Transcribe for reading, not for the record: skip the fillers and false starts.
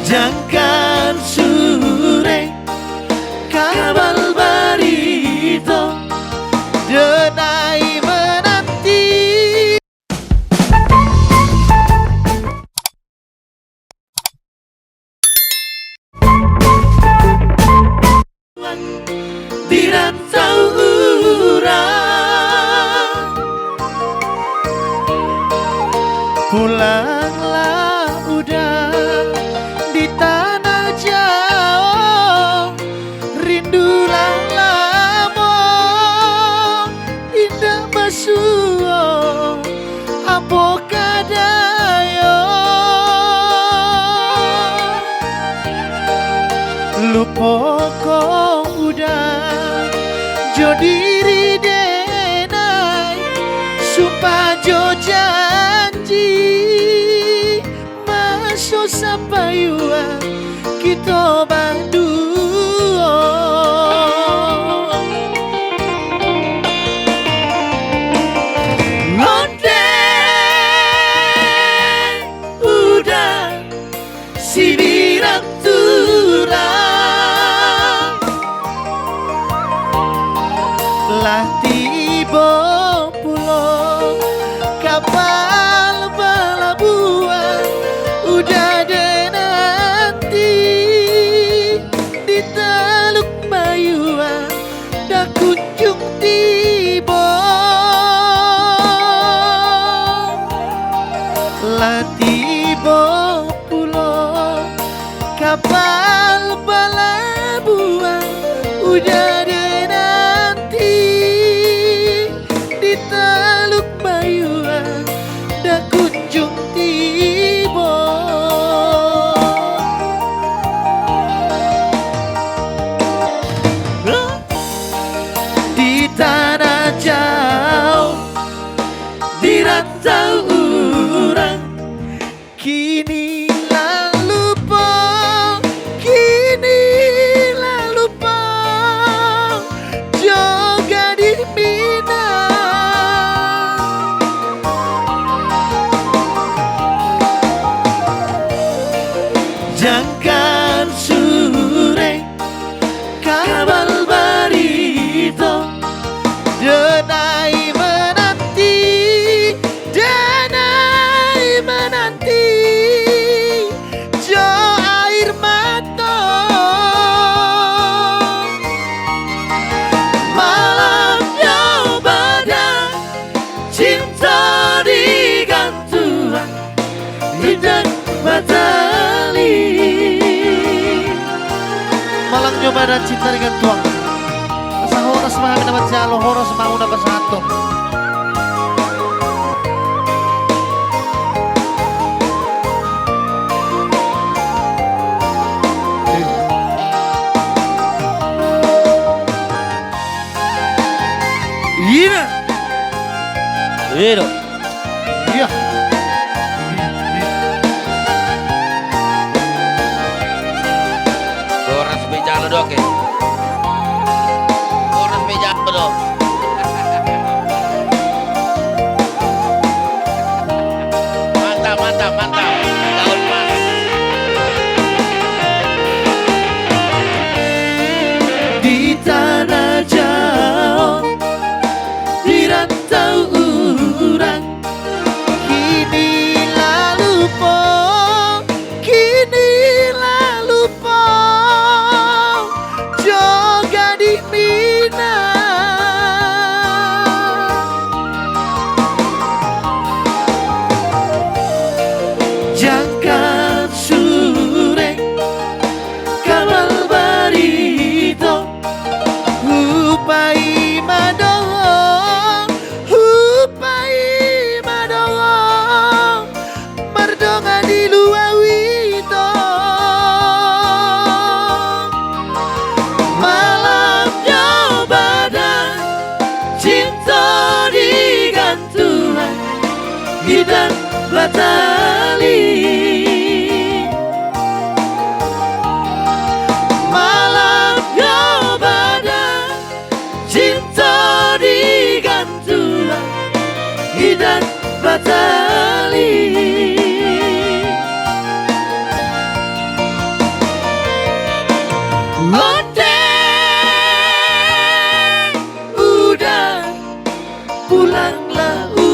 Jangkan sore kabal barito denai menanti. Di rantau urang pulanglah udah di tanah jauh, rindulah lama indah masuo apa kadayo lupa kau udah jo diri denai sumpah jo janji masuk sampai kita berdua. Onde udah si birantura lah tiba pulau kapal pelabuhan udah deh nanti di Teluk Bayuan dah kunjung tiba lah tiba pulau kapal pelabuhan udah deh nanti di Teluk Bayuan dah kunjung tiba. Di tanah jauh di rantau urang kini lalu lupa, kini lalu lupa juga di Minang. Jangkan sore kabal barito denai menanti, denai menanti jo air mata malamnya badai cinta digantung tidak batali. Malang nyoba dan cinta dengan tuang asa horas maha dapat jalo horas mau dapat satu. Iya iya iya Orang sepeda lo dok ya. Orang sepeda lo dok. Mantap mantap mantap. Daun mas. di tanah jauh di rantau urang lahu